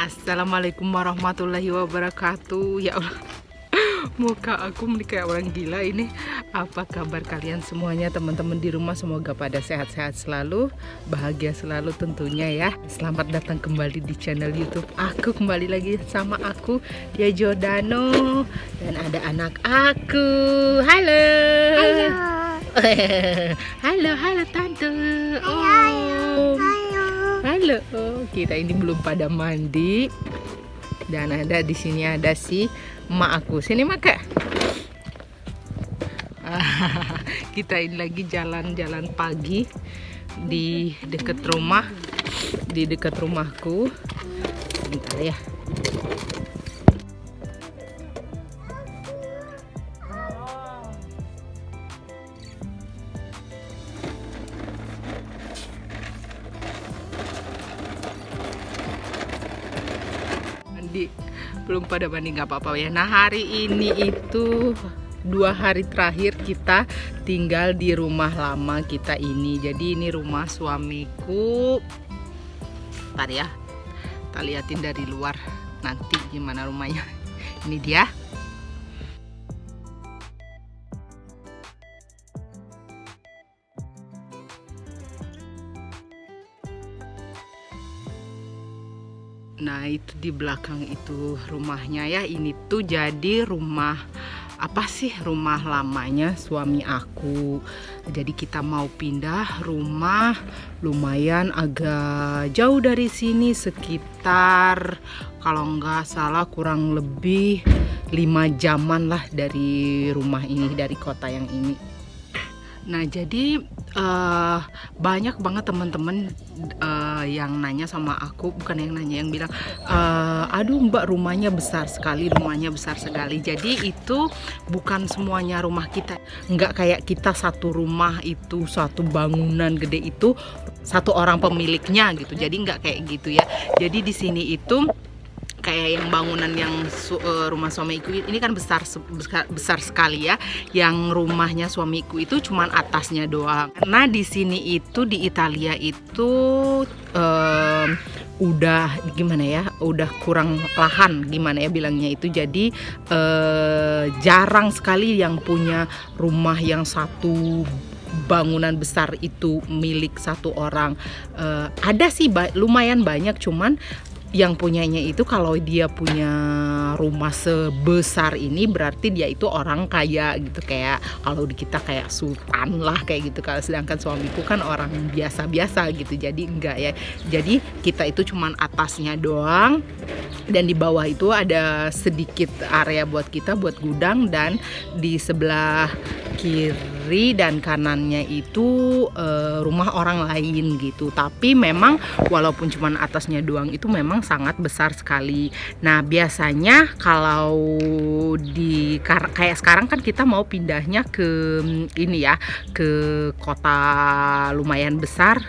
Assalamualaikum warahmatullahi wabarakatuh. Ya Allah, muka aku ini kayak orang gila ini. Apa kabar kalian semuanya, teman-teman di rumah? Semoga pada sehat-sehat selalu, bahagia selalu tentunya ya. Selamat datang kembali di channel YouTube aku. Kembali lagi sama aku, Dia Jordano, dan ada anak aku. Halo. Halo. Halo tante. Halo. Halo. Kita ini belum pada mandi. Dan ada di sini ada si emak aku. Sini mak Kak. Kita ini lagi jalan-jalan pagi di dekat rumah, di dekat rumahku. Bentar ya. Mandi, belum pada mandi, nggak apa-apa ya. Nah, hari ini itu 2 hari terakhir kita tinggal di rumah lama kita ini. Jadi ini rumah suamiku. Ntar ya, kita liatin dari luar nanti gimana rumahnya. Ini dia. Nah, itu di belakang itu rumahnya ya. Ini tuh jadi rumah apa sih, rumah lamanya suami aku. Jadi kita mau pindah rumah, lumayan agak jauh dari sini, sekitar kalau nggak salah kurang lebih 5 jaman lah dari rumah ini, dari kota yang ini. Nah, jadi banyak banget teman-teman yang nanya sama aku, bukan yang nanya, yang bilang, aduh Mbak, rumahnya besar sekali, rumahnya besar sekali. Jadi itu bukan semuanya rumah kita, nggak kayak kita satu rumah itu, satu bangunan gede itu satu orang pemiliknya gitu. Jadi nggak kayak gitu ya. Jadi di sini itu kayak yang bangunan yang rumah suamiku ini kan besar sekali ya. Yang rumahnya suamiku itu cuman atasnya doang. Nah, di sini itu di Italia itu udah gimana ya, udah kurang lahan, gimana ya bilangnya itu. Jadi jarang sekali yang punya rumah yang satu bangunan besar itu milik satu orang. Ada sih lumayan banyak, cuman yang punyanya itu kalau dia punya rumah sebesar ini berarti dia itu orang kaya gitu. Kayak kalau di kita kayak sultan lah kayak gitu. Kalau sedangkan suamiku kan orang biasa-biasa gitu. Jadi enggak ya. Jadi kita itu cuman atasnya doang, dan di bawah itu ada sedikit area buat kita, buat gudang, dan di sebelah kiri dan kanannya itu rumah orang lain gitu. Tapi memang walaupun cuman atasnya doang itu memang sangat besar sekali. Nah, biasanya kalau kayak sekarang kan kita mau pindahnya ke ini ya, ke kota lumayan besar,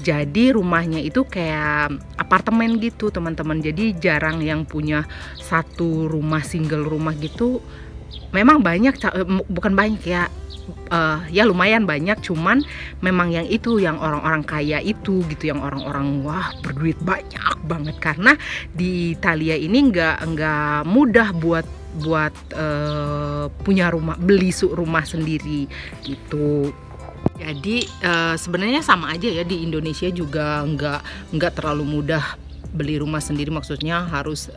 jadi rumahnya itu kayak apartemen gitu teman-teman. Jadi jarang yang punya satu rumah, single rumah gitu. Memang banyak, bukan banyak ya, ya lumayan banyak, cuman memang yang itu yang orang-orang kaya itu gitu, yang orang-orang wah berduit banyak banget. Karena di Italia ini nggak mudah buat punya rumah, beli rumah sendiri gitu. Jadi sebenarnya sama aja ya, di Indonesia juga nggak terlalu mudah beli rumah sendiri. Maksudnya harus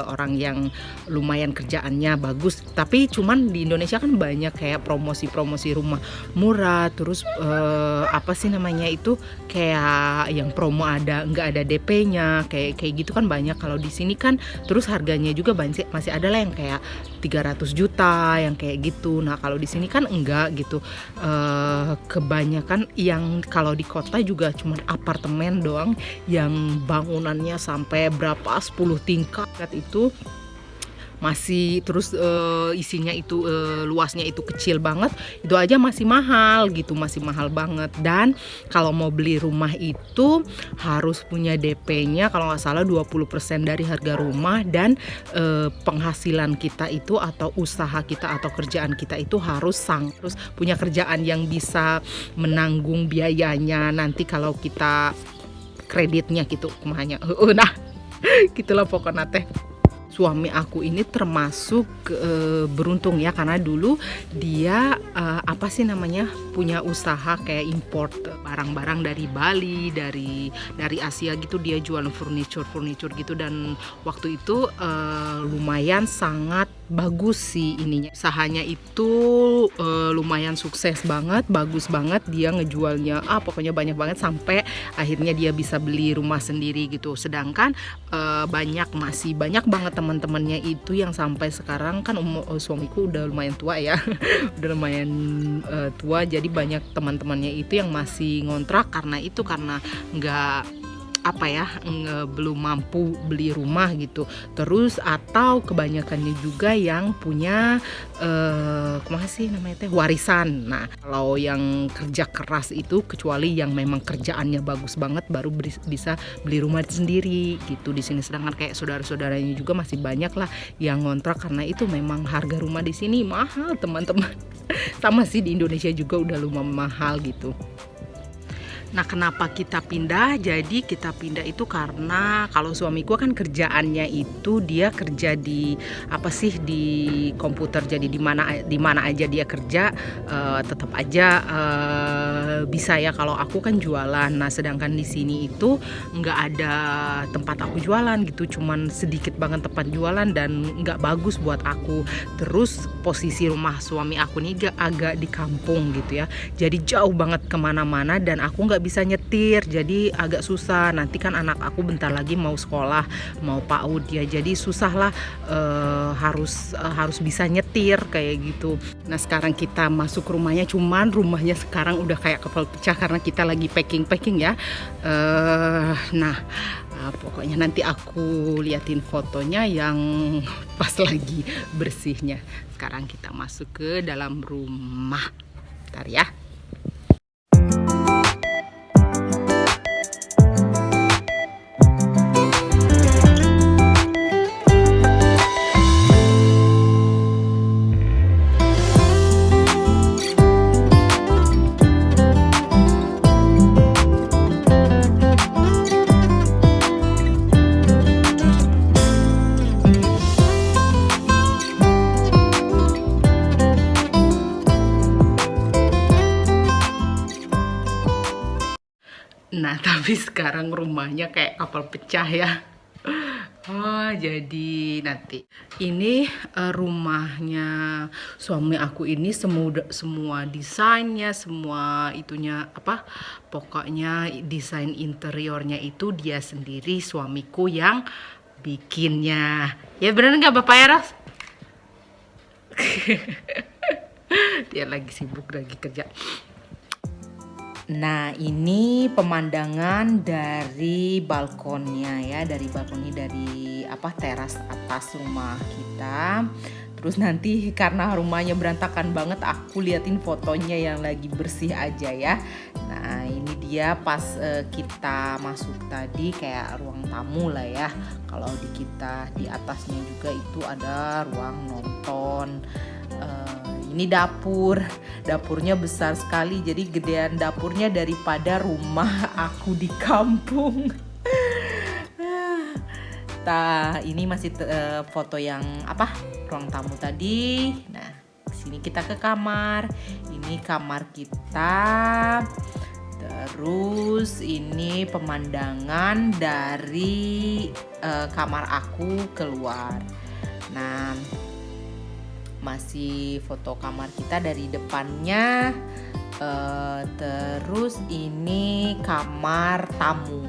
orang yang lumayan kerjaannya bagus. Tapi cuman di Indonesia kan banyak kayak promosi rumah murah. Terus apa sih namanya itu, kayak yang promo nggak ada DP-nya, kayak gitu kan banyak. Kalau di sini kan terus harganya juga masih ada lah yang kayak 300 juta yang kayak gitu. Nah, kalau di sini kan enggak gitu. Kebanyakan yang kalau di kota juga cuman apartemen doang yang bangunan sampai berapa 10 tingkat itu masih, terus isinya itu luasnya itu kecil banget, itu aja masih mahal gitu, masih mahal banget. Dan kalau mau beli rumah itu harus punya DP-nya kalau nggak salah 20% dari harga rumah, dan penghasilan kita itu atau usaha kita atau kerjaan kita itu harus terus punya kerjaan yang bisa menanggung biayanya nanti kalau kita kreditnya gitu kumanya. Nah, Gitulah pokoknya teh. Suami aku ini termasuk beruntung ya, karena dulu dia apa sih namanya, punya usaha kayak import barang-barang dari Bali, dari Asia gitu. Dia jual furniture gitu, dan waktu itu lumayan sangat bagus sih ininya. Usahanya itu lumayan sukses banget, bagus banget. Dia ngejualnya pokoknya banyak banget sampai akhirnya dia bisa beli rumah sendiri gitu. Sedangkan masih banyak banget teman-temannya itu yang sampai sekarang kan suamiku udah lumayan tua ya. Udah lumayan tua, jadi banyak teman-temannya itu yang masih ngontrak karena nggak belum mampu beli rumah gitu. Terus atau kebanyakannya juga yang punya warisan. Nah, kalau yang kerja keras itu, kecuali yang memang kerjaannya bagus banget, baru bisa beli rumah sendiri gitu di sini. Sedangkan kayak saudara-saudaranya juga masih banyak lah yang ngontrak, karena itu memang harga rumah di sini mahal teman-teman. Sama sih di Indonesia juga udah lumayan mahal gitu. Nah, kenapa kita pindah? Jadi kita pindah itu karena kalau suamiku kan kerjaannya itu dia kerja di di komputer. Jadi di mana aja dia kerja tetap aja bisa ya. Kalau aku kan jualan. Nah, sedangkan di sini itu nggak ada tempat aku jualan gitu. Cuman sedikit banget tempat jualan dan nggak bagus buat aku. Terus posisi rumah suami aku nih agak di kampung gitu ya. Jadi jauh banget kemana-mana dan aku nggak bisa nyetir, jadi agak susah. Nanti kan anak aku bentar lagi mau sekolah, mau PAUD ya, jadi susah lah, harus bisa nyetir kayak gitu. Nah, sekarang kita masuk rumahnya, cuman rumahnya sekarang udah kayak kapal pecah karena kita lagi packing ya. Pokoknya nanti aku liatin fotonya yang pas lagi bersihnya. Sekarang kita masuk ke dalam rumah. Bentar ya. Nah, tapi sekarang rumahnya kayak kapal pecah ya. Jadi nanti ini rumahnya suami aku ini semua desainnya, semua itunya pokoknya desain interiornya itu dia sendiri, suamiku yang bikinnya. Ya bener nggak Bapak Eros? Dia lagi sibuk, lagi kerja. Nah, ini pemandangan dari balkonnya ya, dari teras atas rumah kita. Terus nanti karena rumahnya berantakan banget, aku liatin fotonya yang lagi bersih aja ya. Nah, ini dia pas kita masuk tadi kayak ruang tamu lah ya. Kalau di atasnya juga itu ada ruang nonton. Ini dapurnya besar sekali, jadi gedean dapurnya daripada rumah aku di kampung. Ini masih foto yang ruang tamu tadi. Nah, sini kita ke kamar. Ini kamar kita. Terus ini pemandangan dari kamar aku keluar. Nah, masih foto kamar kita dari depannya. Terus ini kamar tamu,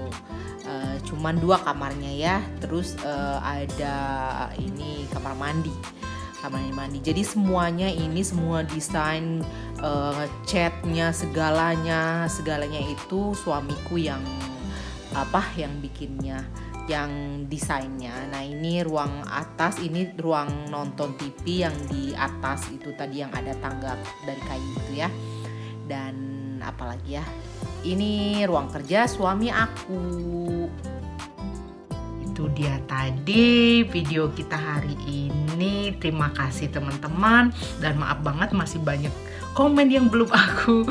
cuman 2 kamarnya ya. Terus ada ini kamar mandi. Jadi semuanya ini semua desain, catnya segalanya itu suamiku yang bikinnya, yang desainnya. Nah, ini ruang atas, ini ruang nonton TV yang di atas itu tadi yang ada tangga dari kayu itu ya. Dan apalagi ya, ini ruang kerja suami aku. Itu dia tadi video kita hari ini. Terima kasih teman-teman, dan maaf banget masih banyak komen yang belum aku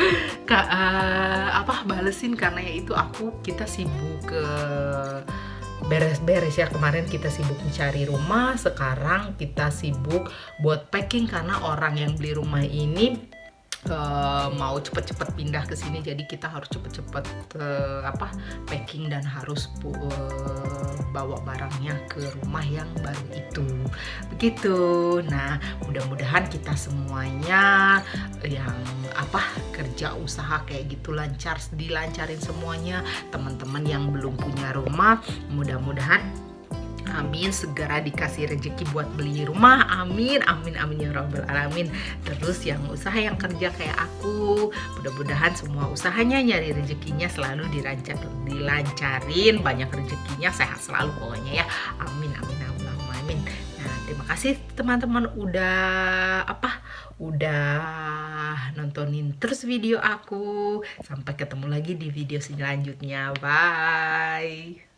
balesin karena ya itu kita sibuk beres-beres ya. Kemarin kita sibuk mencari rumah, sekarang kita sibuk buat packing karena orang yang beli rumah ini mau cepet-cepet pindah ke sini, jadi kita harus cepet-cepet packing dan harus bawa barangnya ke rumah yang baru itu. Begitu. Nah, mudah-mudahan kita semuanya yang kerja usaha kayak gitu dilancarin semuanya. Teman-teman yang belum punya rumah, mudah-mudahan amin segera dikasih rezeki buat beli rumah. Amin amin amin ya rabbal alamin. Terus yang usaha yang kerja kayak aku, mudah-mudahan semua usahanya nyari rezekinya selalu dilancarin, banyak rezekinya, sehat selalu pokoknya ya. Amin amin Allahumma amin. Nah, terima kasih teman-teman udah nontonin terus video aku. Sampai ketemu lagi di video selanjutnya. Bye.